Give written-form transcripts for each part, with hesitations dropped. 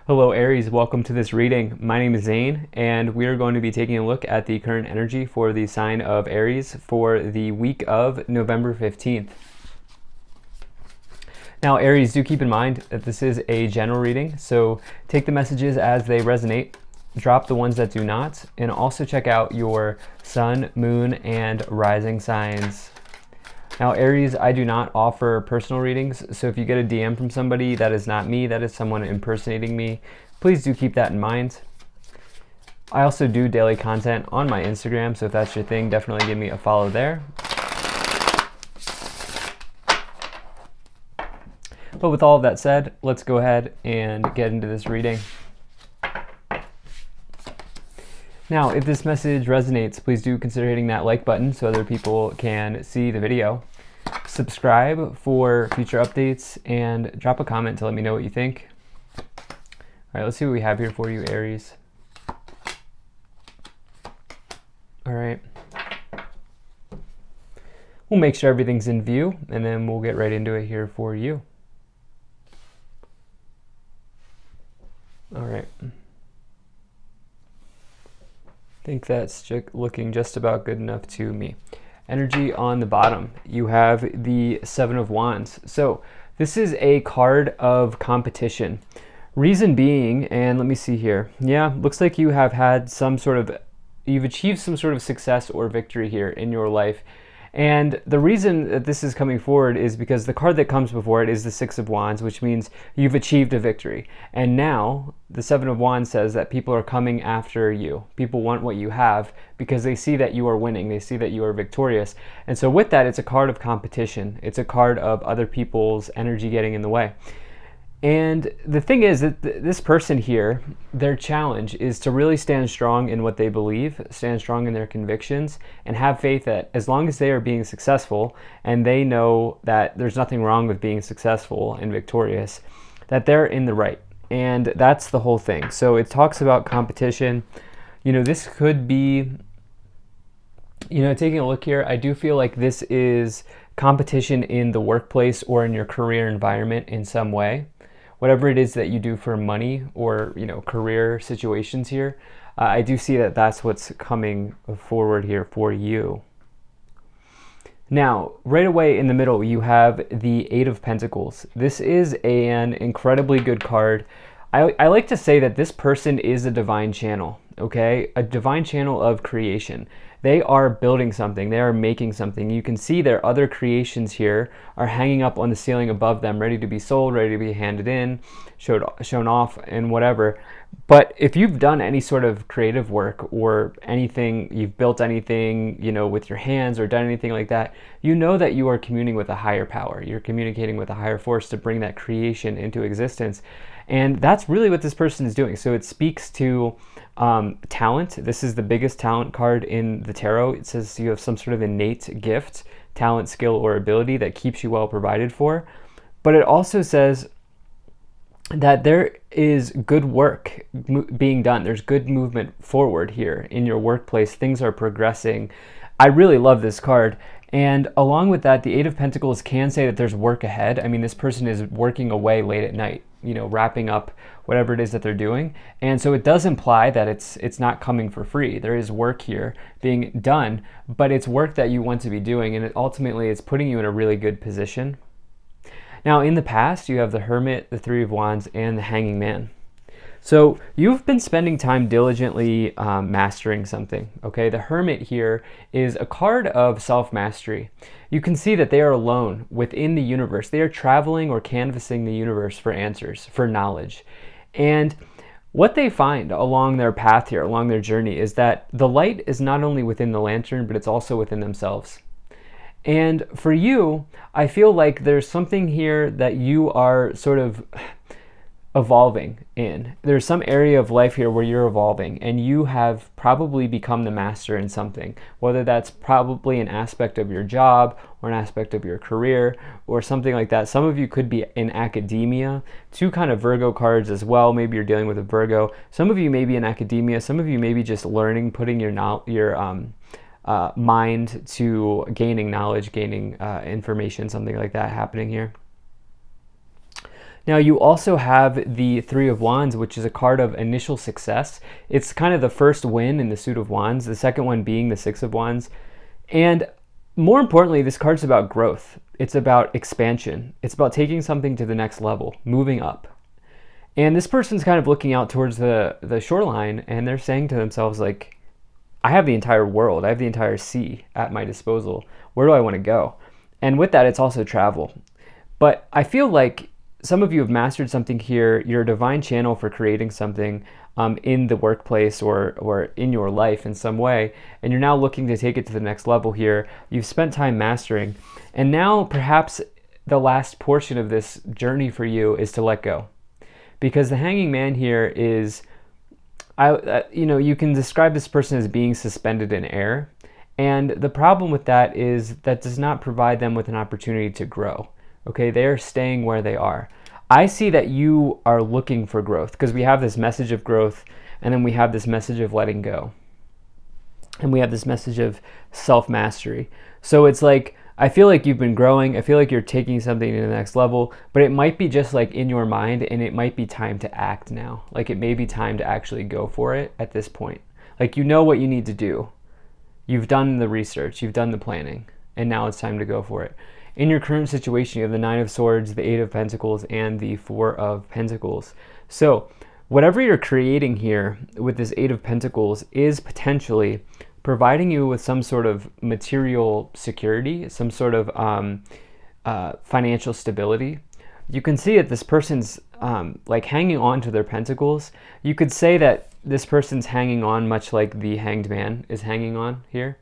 Hello Aries, welcome to this reading. My name is Zane and we are going to be taking a look at the current energy for the sign of Aries for the week of November 15th. Now Aries, do keep in mind that this is a general reading, so take the messages as they resonate, drop the ones that do not, and also check out your sun, moon, and rising signs. Now Aries, I do not offer personal readings, so if you get a DM from somebody, that is not me, that is someone impersonating me. Please do keep that in mind. I also do daily content on my Instagram, so if that's your thing, definitely give me a follow there. But with all of that said, let's go ahead and get into this reading. Now, if this message resonates, please do consider hitting that like button so other people can see the video. Subscribe for future updates and drop a comment to let me know what you think. All right, let's see what we have here for you, Aries. All right. We'll make sure everything's in view and then we'll get right into it here for you. All right. I think that's looking just about good enough to me. Energy on the bottom, you have the Seven of Wands. So this is a card of competition. Reason being, and let me see here. Yeah, looks like you have had you've achieved some sort of success or victory here in your life. And the reason that this is coming forward is because the card that comes before it is the Six of Wands, which means you've achieved a victory. And now the Seven of Wands says that people are coming after you. People want what you have because they see that you are winning. They see that you are victorious. And so with that, it's a card of competition. It's a card of other people's energy getting in the way. And the thing is that this person here, their challenge is to really stand strong in what they believe, stand strong in their convictions, and have faith that as long as they are being successful and they know that there's nothing wrong with being successful and victorious, that they're in the right. And that's the whole thing. So it talks about competition. You know, this could be, taking a look here, I do feel like this is competition in the workplace or in your career environment in some way. Whatever it is that you do for money or, career situations here, I do see that that's what's coming forward here for you. Now, right away in the middle, you have the Eight of Pentacles. This is an incredibly good card. I like to say that this person is a divine channel, okay? A divine channel of creation. They are building something. They are making something. You can see their other creations here are hanging up on the ceiling above them, ready to be sold, ready to be handed in, shown off, and whatever. But if you've done any sort of creative work or anything, you've built anything, with your hands or done anything like that, you know that you are communing with a higher power. You're communicating with a higher force to bring that creation into existence. And that's really what this person is doing. So it speaks to talent. This is the biggest talent card in the tarot. It says you have some sort of innate gift, talent, skill, or ability that keeps you well provided for. But it also says that there is good work being done. There's good movement forward here in your workplace. Things are progressing. I really love this card. And along with that, the Eight of Pentacles can say that there's work ahead. I mean, this person is working away late at night, wrapping up whatever it is that they're doing. And so it does imply that it's not coming for free. There is work here being done, but it's work that you want to be doing. And ultimately, it's putting you in a really good position. Now, in the past, you have the Hermit, the Three of Wands, and the Hanging Man. So you've been spending time diligently mastering something, okay? The Hermit here is a card of self-mastery. You can see that they are alone within the universe. They are traveling or canvassing the universe for answers, for knowledge. And what they find along their path here, along their journey, is that the light is not only within the lantern, but it's also within themselves. And for you, I feel like there's something here that you are sort of evolving in. There's some area of life here where you're evolving and you have probably become the master in something, whether that's probably an aspect of your job or an aspect of your career or something like that. Some of you could be in academia. Two kind of Virgo cards as well. Maybe you're dealing with a Virgo. Some of you may be in academia. Some of you may be just learning, putting your mind to gaining knowledge, gaining information, something like that happening here. Now you also have the Three of Wands, which is a card of initial success. It's kind of the first win in the suit of wands, the second one being the Six of Wands. And more importantly, this card's about growth. It's about expansion. It's about taking something to the next level, moving up. And this person's kind of looking out towards the shoreline, and they're saying to themselves, like, I have the entire world, I have the entire sea at my disposal. Where do I want to go? And with that, it's also travel. But I feel like some of you have mastered something here. You're a divine channel for creating something in the workplace or in your life in some way, and you're now looking to take it to the next level here. You've spent time mastering, and now perhaps the last portion of this journey for you is to let go. Because the Hanging Man here is, you can describe this person as being suspended in air, and the problem with that is that does not provide them with an opportunity to grow. Okay, they are staying where they are. I see that you are looking for growth because we have this message of growth, and then we have this message of letting go, and we have this message of self-mastery. So it's like, I feel like you've been growing. I feel like you're taking something to the next level, but it might be just like in your mind, and it might be time to act now. Like it may be time to actually go for it at this point. Like you know what you need to do. You've done the research, you've done the planning, and now it's time to go for it. In your current situation, you have the Nine of Swords, the Eight of Pentacles, and the Four of Pentacles. So whatever you're creating here with this Eight of Pentacles is potentially providing you with some sort of material security, some sort of financial stability. You can see that this person's like hanging on to their pentacles. You could say that this person's hanging on much like the Hanged Man is hanging on here.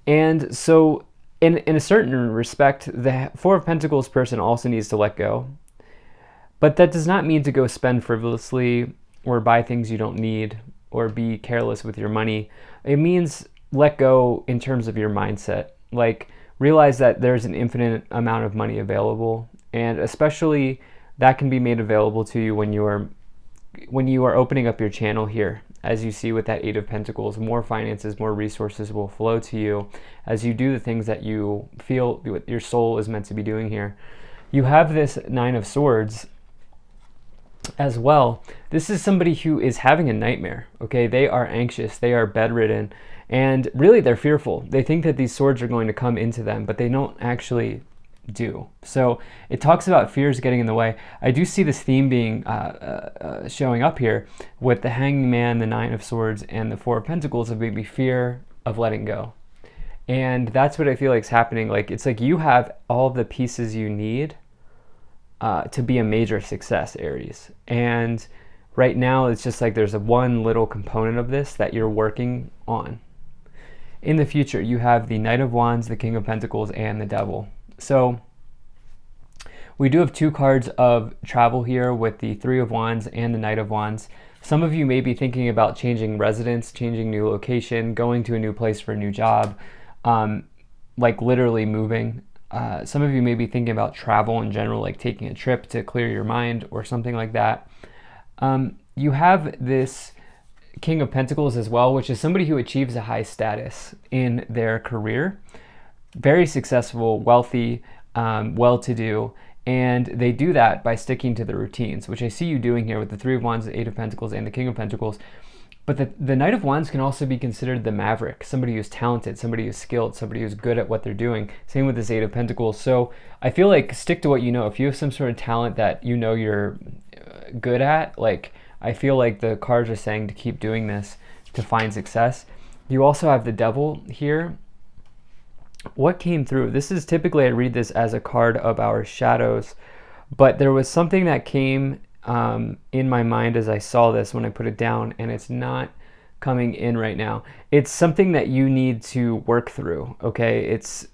And so in a certain respect, the Four of Pentacles person also needs to let go. But that does not mean to go spend frivolously or buy things you don't need or be careless with your money. It means let go in terms of your mindset. Like realize that there's an infinite amount of money available, and especially that can be made available to you when you are opening up your channel here. As you see with that Eight of Pentacles, more finances, more resources will flow to you as you do the things that you feel your soul is meant to be doing here. You have this Nine of Swords as well. This is somebody who is having a nightmare, okay? They are anxious, they are bedridden, and really they're fearful. They think that these swords are going to come into them, but they don't actually do. So it talks about fears getting in the way. I do see this theme being showing up here with the Hanging Man, the Nine of Swords, and the Four of Pentacles of maybe fear of letting go. And that's what I feel like is happening. Like it's like you have all the pieces you need to be a major success, Aries. And right now it's just like there's one little component of this that you're working on. In the future, you have the Knight of Wands, the King of Pentacles, and the Devil. So we do have two cards of travel here with the Three of Wands and the Knight of Wands. Some of you may be thinking about changing residence, changing new location, going to a new place for a new job, like literally moving. Some of you may be thinking about travel in general, like taking a trip to clear your mind or something like that. You have this King of Pentacles as well, which is somebody who achieves a high status in their career. Very successful, wealthy, well-to-do, and they do that by sticking to the routines, which I see you doing here with the Three of Wands, the Eight of Pentacles, and the King of Pentacles. But the Knight of Wands can also be considered the maverick, somebody who's talented, somebody who's skilled, somebody who's good at what they're doing. Same with this Eight of Pentacles. So I feel like stick to what you know. If you have some sort of talent that you know you're good at, like I feel like the cards are saying to keep doing this to find success. You also have the Devil here. What came through? This is typically, I read this as a card of our shadows, but there was something that came in my mind as I saw this when I put it down, and it's not coming in right now. It's something that you need to work through, okay? It's,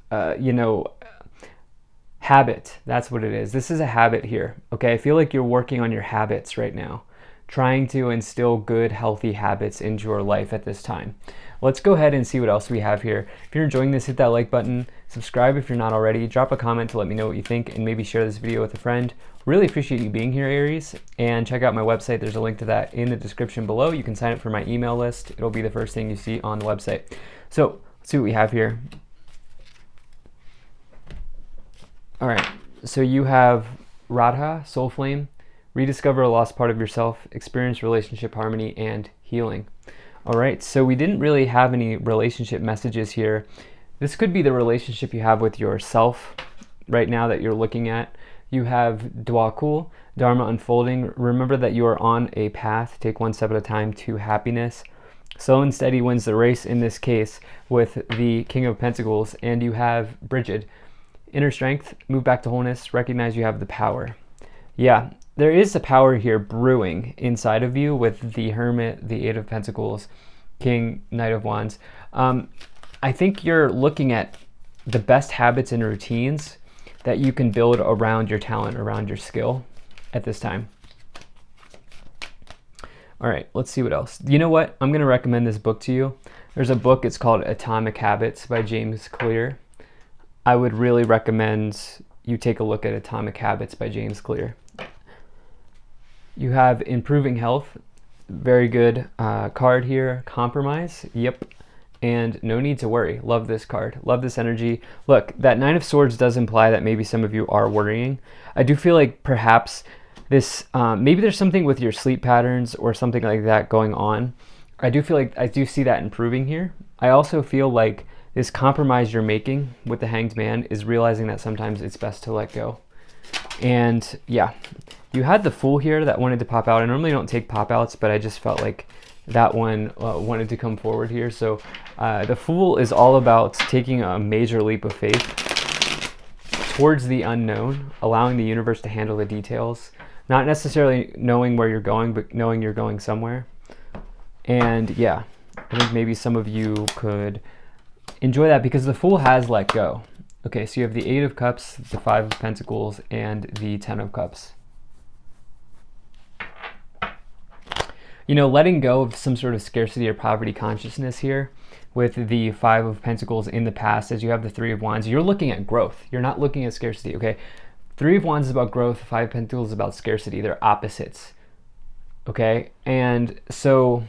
habit. That's what it is. This is a habit here, okay? I feel like you're working on your habits right now, trying to instill good, healthy habits into your life at this time. Let's go ahead and see what else we have here. If you're enjoying this, hit that like button, subscribe if you're not already, drop a comment to let me know what you think, and maybe share this video with a friend. Really appreciate you being here, Aries, and check out my website. There's a link to that in the description below. You can sign up for my email list. It'll be the first thing you see on the website. So let's see what we have here. All right, so you have Radha, soul flame, rediscover a lost part of yourself, experience relationship harmony, and healing. All right, so we didn't really have any relationship messages here. This could be the relationship you have with yourself right now that you're looking at. You have Dwakul, Dharma unfolding. Remember that you are on a path. Take one step at a time to happiness. Slow and steady wins the race in this case with the King of Pentacles. And you have Bridget, inner strength, move back to wholeness, recognize you have the power. Yeah, there is a power here brewing inside of you with the Hermit, the Eight of Pentacles, King, Knight of Wands. I think you're looking at the best habits and routines that you can build around your talent, around your skill at this time. All right, let's see what else. You know what? I'm going to recommend this book to you. There's a book, it's called Atomic Habits by James Clear. I would really recommend you take a look at Atomic Habits by James Clear. You have Improving Health, very good card here. Compromise, yep. And No Need to Worry. Love this card. Love this energy. Look, that Nine of Swords does imply that maybe some of you are worrying. I do feel like perhaps this, maybe there's something with your sleep patterns or something like that going on. I do feel like I do see that improving here. I also feel like this compromise you're making with the Hanged Man is realizing that sometimes it's best to let go. And yeah, you had the Fool here that wanted to pop out. I normally don't take pop outs, but I just felt like that one wanted to come forward here. So the Fool is all about taking a major leap of faith towards the unknown, allowing the universe to handle the details, not necessarily knowing where you're going, but knowing you're going somewhere. And yeah, I think maybe some of you could enjoy that because the Fool has let go. Okay, so you have the Eight of Cups, the Five of Pentacles, and the Ten of Cups. You know, letting go of some sort of scarcity or poverty consciousness here with the Five of Pentacles in the past, as you have the Three of Wands, you're looking at growth. You're not looking at scarcity, okay? Three of Wands is about growth, Five of Pentacles is about scarcity. They're opposites, okay? And so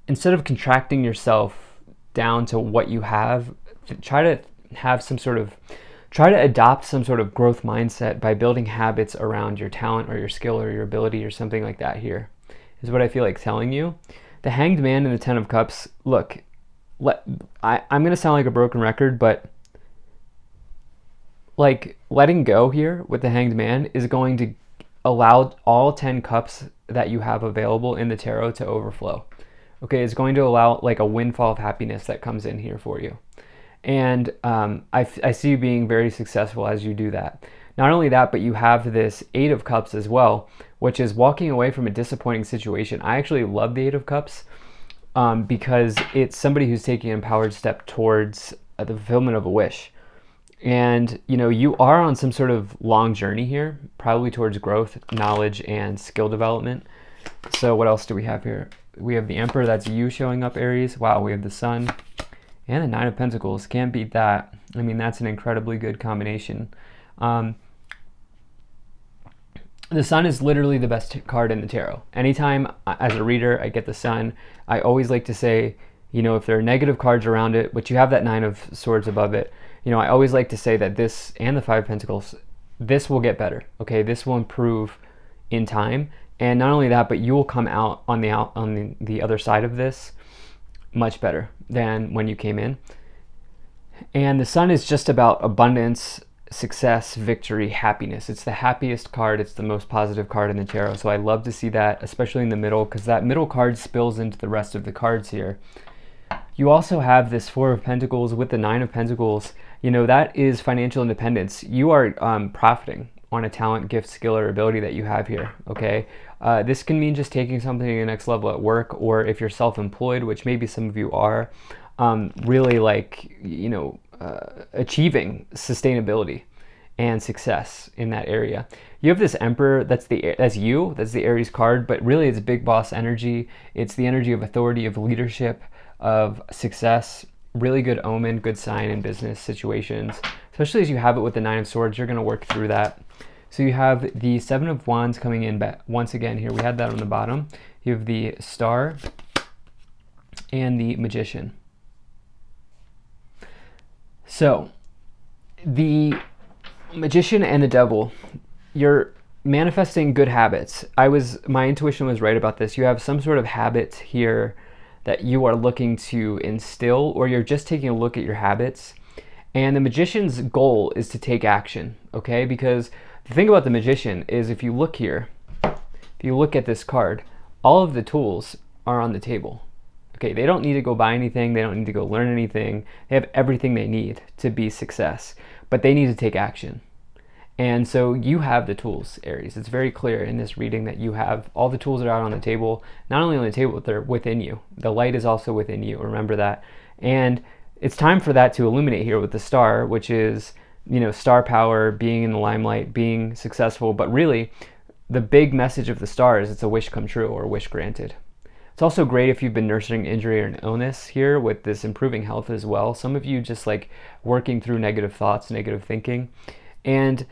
instead of contracting yourself down to what you have, try to adopt some sort of growth mindset by building habits around your talent or your skill or your ability or something like that here, is what I feel like telling you. The Hanged Man and the Ten of Cups, look, I'm going to sound like a broken record, but like letting go here with the Hanged Man is going to allow all 10 cups that you have available in the tarot to overflow. Okay, it's going to allow like a windfall of happiness that comes in here for you. And I see you being very successful as you do that. Not only that, but you have this Eight of Cups as well, which is walking away from a disappointing situation. I actually love the Eight of Cups because it's somebody who's taking an empowered step towards the fulfillment of a wish. And, you know, you are on some sort of long journey here, probably towards growth, knowledge, and skill development. So what else do we have here? We have the Emperor, that's you showing up, Aries. Wow, we have the Sun. And the Nine of Pentacles, can't beat that. I mean, that's an incredibly good combination. The Sun is literally the best card in the tarot. Anytime as a reader I get the Sun, I always like to say, you know, if there are negative cards around it, but you have that Nine of Swords above it, you know, I always like to say that this and the Five of Pentacles, this will get better, okay? This will improve in time. And not only that, but you will come out on the other side of this much better than when you came in. And the Sun is just about abundance, success, victory, happiness. It's the happiest card. It's the most positive card in the tarot. So I love to see that, especially in the middle, because that middle card spills into the rest of the cards here. You also have this Four of Pentacles with the Nine of Pentacles. You know, that is financial independence. You are profiting on a talent, gift, skill, or ability that you have here, okay? This can mean just taking something to the next level at work, or if you're self-employed, which maybe some of you are, really like, you know, achieving sustainability and success in that area. You have this Emperor, that's the Aries card, but really it's big boss energy. It's the energy of authority, of leadership, of success. Really good omen, good sign in business situations, especially as you have it with the Nine of Swords. You're going to work through that. So you have the Seven of Wands coming in once again here. We had that on the bottom. You have the Star and the Magician. So the Magician and the devil. You're manifesting good habits. My intuition was right about this. You have some sort of habit here that you are looking to instill, or you're just taking a look at your habits. And the magician's goal is to take action, okay? Because the thing about the magician is, if you look here, if you look at this card, all of the tools are on the table. Okay, they don't need to go buy anything, they don't need to go learn anything. They have everything they need to be success, but they need to take action. And so you have the tools, Aries. It's very clear in this reading that you have all the tools that are out on the table, not only on the table, but they're within you. The light is also within you, remember that. And it's time for that to illuminate here with the star, which is, star power, being in the limelight, being successful. But really, the big message of the star is it's a wish come true, or a wish granted. It's also great if you've been nursing injury or an illness here with this improving health as well. Some of you just like working through negative thoughts, negative thinking. And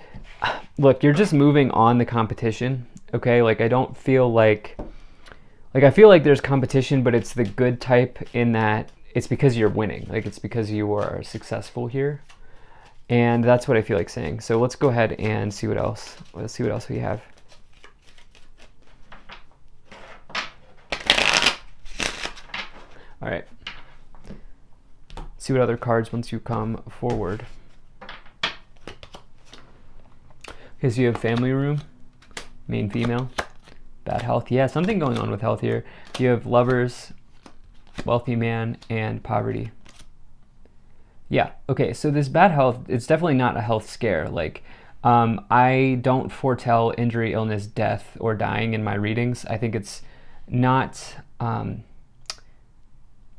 look, you're just moving on the competition, okay? Like, I don't feel like I feel like there's competition, but it's the good type, in that it's because you're winning. Like, it's because you are successful here. And that's what I feel like saying. So let's go ahead and see what else. Let's see what else we have. All right. See what other cards once you come forward. Okay, so you have family room, main female, bad health. Yeah, something going on with health here. You have lovers, wealthy man, and poverty. Yeah, okay, so this bad health, it's definitely not a health scare. Like, I don't foretell injury, illness, death, or dying in my readings. I think it's not,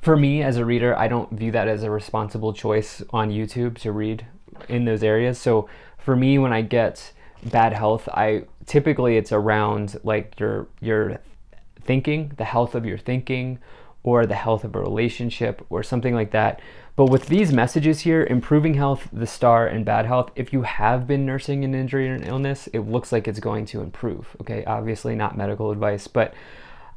for me as a reader, I don't view that as a responsible choice on YouTube to read in those areas. So for me, when I get bad health, it's around like your thinking, the health of your thinking, or the health of a relationship, or something like that. But with these messages here, improving health, the star, and bad health, if you have been nursing an injury or an illness, it looks like it's going to improve. Okay, obviously not medical advice, but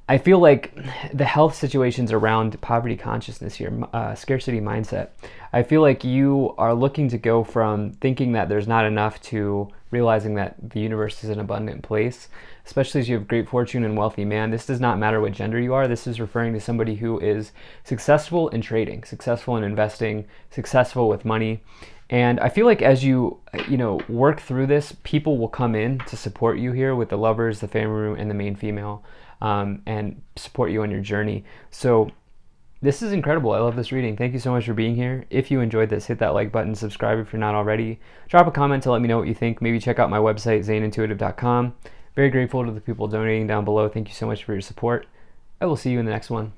I feel like the health situations around poverty consciousness here, scarcity mindset, I feel like you are looking to go from thinking that there's not enough to realizing that the universe is an abundant place, especially as you have great fortune and wealthy man. This does not matter what gender you are. This is referring to somebody who is successful in trading, successful in investing, successful with money. And I feel like as you work through this, people will come in to support you here with the lovers, the family room, and the main female, and support you on your journey. So this is incredible. I love this reading. Thank you so much for being here. If you enjoyed this, hit that like button, subscribe if you're not already. Drop a comment to let me know what you think. Maybe check out my website, zanintuitive.com. Very grateful to the people donating down below. Thank you so much for your support. I will see you in the next one.